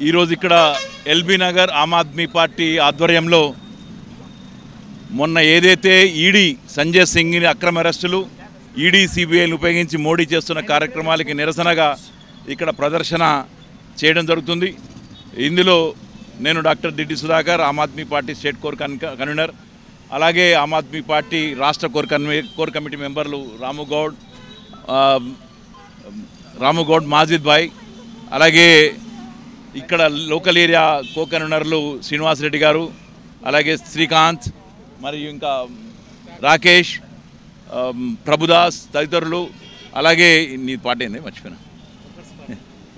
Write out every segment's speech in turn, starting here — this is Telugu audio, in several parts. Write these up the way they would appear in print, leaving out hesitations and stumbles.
ఈరోజు ఇక్కడ ఎల్బీ నగర్ ఆమ్ ఆద్మీ పార్టీ ఆధ్వర్యంలో మొన్న ఏదైతే ఈడీ సంజయ్ సింగ్ని అక్రమ అరెస్టులు ఈడీ సిబిఐని ఉపయోగించి మోడీ చేస్తున్న కార్యక్రమాలకి నిరసనగా ఇక్కడ ప్రదర్శన చేయడం జరుగుతుంది. ఇందులో నేను doctor DT Sudhakar, Aam Aadmi party state core convener, అలాగే ఆమ్ ఆద్మీ పార్టీ రాష్ట్ర కోర్ కమిటీ మెంబర్లు రాముగౌడ్ మాజిద్ భాయ్, అలాగే ఇక్కడ లోకల్ ఏరియా కో కన్వీనర్లు శ్రీనివాసరెడ్డి గారు, అలాగే శ్రీకాంత్, మరియు ఇంకా రాకేష్, ప్రభుదాస్ తదితరులు, అలాగే నీ పార్టీ ఏంది మర్చిపోయినా,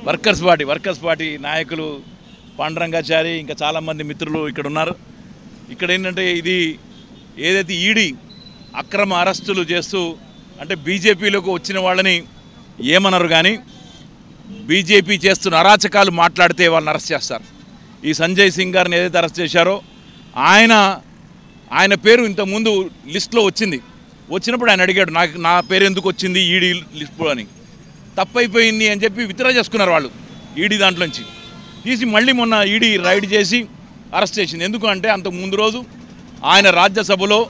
వర్కర్స్ పార్టీ నాయకులు పాండురంగాచారి, ఇంకా చాలామంది మిత్రులు ఇక్కడ ఉన్నారు. ఇక్కడ ఏంటంటే ఇది ఏదైతే ఈడీ అక్రమ అరెస్టులు చేస్తూ అంటే బీజేపీలోకి వచ్చిన వాళ్ళని ఏమన్నారు, కానీ బీజేపీ చేస్తున్న అరాచకాలు మాట్లాడితే వాళ్ళని అరెస్ట్ చేస్తారు. ఈ సంజయ్ సింగ్ గారిని ఏదైతే అరెస్ట్ చేశారో ఆయన పేరు ఇంతకుముందు లిస్టులో వచ్చినప్పుడు ఆయన అడిగాడు, నా పేరు ఎందుకు వచ్చింది ఈడీ లిస్టులో అని. తప్పైపోయింది అని చెప్పి విత్డ్రా చేసుకున్నారు వాళ్ళు ఈడీ దాంట్లోంచి తీసి. మళ్ళీ మొన్న ఈడీ రైడ్ చేసి అరెస్ట్ చేసింది. ఎందుకు అంటే అంతకు ముందు రోజు ఆయన రాజ్యసభలో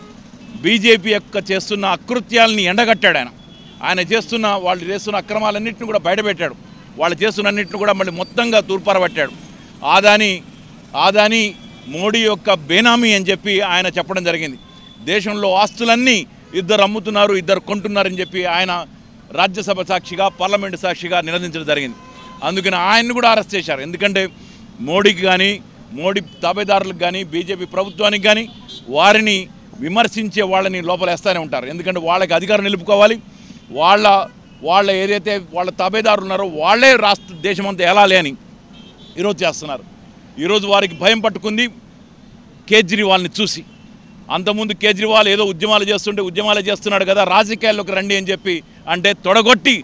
బీజేపీ చేస్తున్న అకృత్యాలని ఎండగట్టాడు. వాళ్ళు చేస్తున్న అక్రమాలన్నింటినీ కూడా బయటపెట్టాడు. వాళ్ళు చేస్తున్నన్నింటిని కూడా మళ్ళీ మొత్తంగా తూర్పారబట్టాడు. ఆదాని మోడీ యొక్క బేనామీ అని చెప్పి ఆయన చెప్పడం జరిగింది. దేశంలో ఆస్తులన్నీ ఇద్దరు అమ్ముతున్నారు, ఇద్దరు కొంటున్నారని చెప్పి ఆయన రాజ్యసభ సాక్షిగా, పార్లమెంటు సాక్షిగా నిలదించడం జరిగింది. అందుకని ఆయన్ని కూడా అరెస్ట్ చేశారు. ఎందుకంటే మోడీకి కానీ, మోడీ తాబేదారులకు కానీ, బీజేపీ ప్రభుత్వానికి కానీ వారిని విమర్శించే వాళ్ళని లోపలేస్తూనే ఉంటారు. ఎందుకంటే వాళ్ళకి అధికారం నిలుపుకోవాలి. వాళ్ళ ఏదైతే వాళ్ళ తాబేదారులు ఉన్నారో వాళ్ళే దేశమంతా ఎలాలి అని ఈరోజు చేస్తున్నారు. ఈరోజు వారికి భయం పట్టుకుంది కేజ్రీవాల్ని చూసి. అంతకుముందు కేజ్రీవాల్ ఏదో ఉద్యమాలు చేస్తున్నాడు కదా, రాజకీయాల్లోకి రండి అని చెప్పి అంటే తొడగొట్టి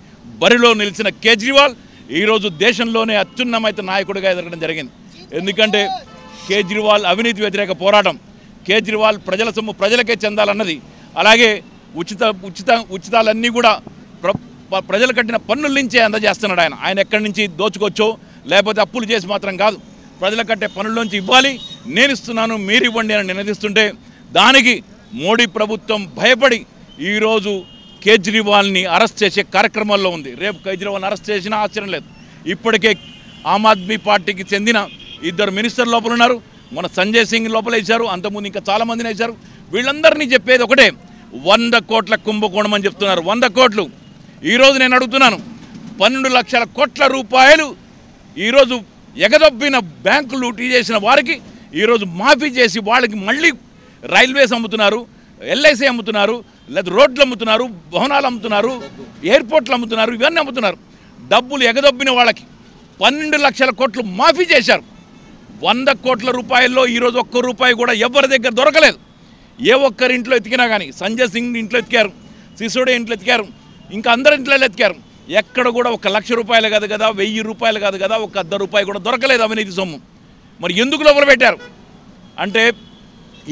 బరిలో నిలిచిన కేజ్రీవాల్ ఈరోజు దేశంలోనే అత్యున్నత నాయకుడిగా ఎదగడం జరిగింది. ఎందుకంటే కేజ్రీవాల్ అవినీతి వ్యతిరేక పోరాటం, కేజ్రీవాల్ ప్రజల సొమ్ము ప్రజలకే చెందాలన్నది, అలాగే ఉచితాలన్నీ కూడా ప్రజలు కట్టిన పన్నుల నుంచే అందజేస్తున్నాడు. ఆయన ఎక్కడి నుంచి దోచుకొచ్చో లేకపోతే అప్పులు చేసి మాత్రం కాదు, ప్రజలు కట్టే పన్నుల్లోంచి ఇవ్వాలి, నేను ఇస్తున్నాను మీరు ఇవ్వండి అని నినదిస్తుంటే దానికి మోడీ ప్రభుత్వం భయపడి ఈరోజు కేజ్రీవాల్ని అరెస్ట్ చేసే కార్యక్రమాల్లో ఉంది. రేపు కేజ్రీవాల్ని అరెస్ట్ చేసినా ఆశ్చర్యం లేదు. ఇప్పటికే ఆమ్ ఆద్మీ పార్టీకి చెందిన 2 మినిస్టర్లు లోపల ఉన్నారు. మన సంజయ్ సింగ్ లోపల వేశారు, అంతకుముందు ఇంకా చాలామందిని వేశారు. వీళ్ళందరినీ చెప్పేది ఒకటే, 100 కోట్ల కుంభకోణం అని చెప్తున్నారు. 100 కోట్లు. ఈరోజు నేను అడుగుతున్నాను, 12 లక్షల కోట్ల రూపాయలు ఈరోజు ఎగదొబ్బిన బ్యాంకులు లూటీ చేసిన వారికి ఈరోజు మాఫీ చేసి వాళ్ళకి మళ్ళీ రైల్వేస్ అమ్ముతున్నారు, ఎల్ఐసి అమ్ముతున్నారు, లేదా రోడ్లు అమ్ముతున్నారు, భవనాలు అమ్ముతున్నారు, ఎయిర్పోర్ట్లు అమ్ముతున్నారు, ఇవన్నీ అమ్ముతున్నారు. డబ్బులు ఎగదొబ్బిన వాళ్ళకి 12 లక్షల కోట్లు మాఫీ చేశారు. 100 కోట్ల రూపాయల్లో ఈరోజు ఒక్క రూపాయి కూడా ఎవరి దగ్గర దొరకలేదు. ఏ ఒక్కరి ఇంట్లో ఎతికినా కానీ, సంజయ్ సింగ్ ఇంట్లో ఎతికారు, సిసోడే ఇంట్లో ఎతికారు, ఇంకా అందరి ఇంట్లో ఎతికారు. ఎక్కడ కూడా 1 లక్ష రూపాయలు కాదు కదా, 1000 రూపాయలు కాదు కదా, 1 రూపాయి కూడా దొరకలేదు అవినీతి సొమ్ము. మరి ఎందుకు లోపల పెట్టారు అంటే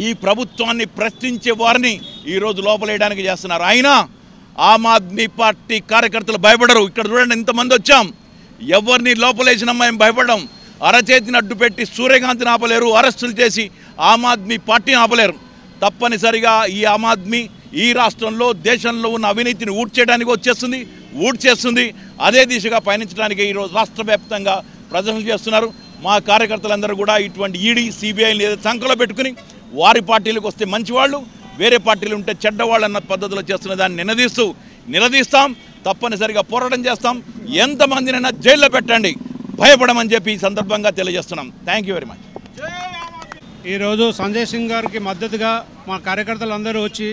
ఈ ప్రభుత్వాన్ని ప్రశ్నించే వారిని ఈరోజు లోపలేయడానికి చేస్తున్నారు. అయినా ఆమ్ ఆద్మీ పార్టీ కార్యకర్తలు భయపడరు. ఇక్కడ చూడండి, ఇంతమంది వచ్చాం, ఎవరిని లోపలేసినా మేము భయపడడం. అరచేతిని అడ్డు పెట్టి సూర్యకాంతిని ఆపలేరు, అరెస్టులు చేసి ఆమ్ ఆద్మీ పార్టీని ఆపలేరు. తప్పనిసరిగా ఈ ఆమ్ ఆద్మీ ఈ రాష్ట్రంలో దేశంలో ఉన్న అవినీతిని ఊడ్చేస్తుంది. అదే దిశగా పయనించడానికి ఈరోజు రాష్ట్ర వ్యాప్తంగా ప్రదర్శనలు చేస్తున్నారు. మా కార్యకర్తలందరూ కూడా ఇటువంటి ఈడీ సిబిఐని ఏదో సంఖలో పెట్టుకుని వారి పార్టీలకు వస్తే మంచివాళ్ళు, వేరే పార్టీలు ఉంటే చెడ్డవాళ్ళు అన్న పద్ధతిలో చేస్తున్న దాన్ని నిలదీస్తాం. తప్పనిసరిగా పోరాటం చేస్తాం. ఎంతమందినైనా జైల్లో పెట్టండి, భయపడమని చెప్పి ఈ సందర్భంగా తెలియజేస్తున్నాం. Thank you very much. ఈరోజు సంజయ్ సింగ్ గారికి మద్దతుగా మా కార్యకర్తలందరూ వచ్చి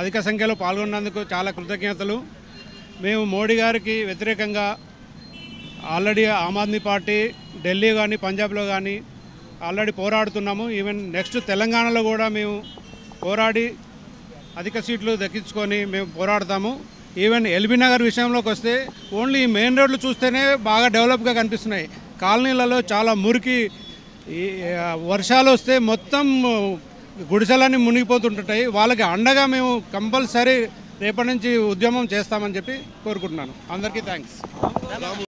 అధిక సంఖ్యలో పాల్గొన్నందుకు చాలా కృతజ్ఞతలు. మేము మోడీ గారికి వ్యతిరేకంగా ఆల్రెడీ ఆమ్ ఆద్మీ పార్టీ ఢిల్లీ కానీ పంజాబ్లో కానీ ఆల్రెడీ పోరాడుతున్నాము. ఈవెన్ నెక్స్ట్ తెలంగాణలో కూడా మేము పోరాడి అధిక సీట్లు దక్కించుకొని మేము పోరాడతాము. ఈవెన్ ఎల్బీ నగర్ విషయంలోకి వస్తే ఓన్లీ మెయిన్ రోడ్లు చూస్తేనే బాగా డెవలప్గా కనిపిస్తున్నాయి. కాలనీలలో చాలా మురికి, వర్షాలు వస్తే మొత్తం గుడిసెలన్నీ మునిగిపోతుంటాయి. వాళ్ళకి అండగా మేము కంపల్సరీ రేపటి నుంచి ఉద్యమం చేస్తామని చెప్పి కోరుకుంటున్నాను. అందరికీ థ్యాంక్స్.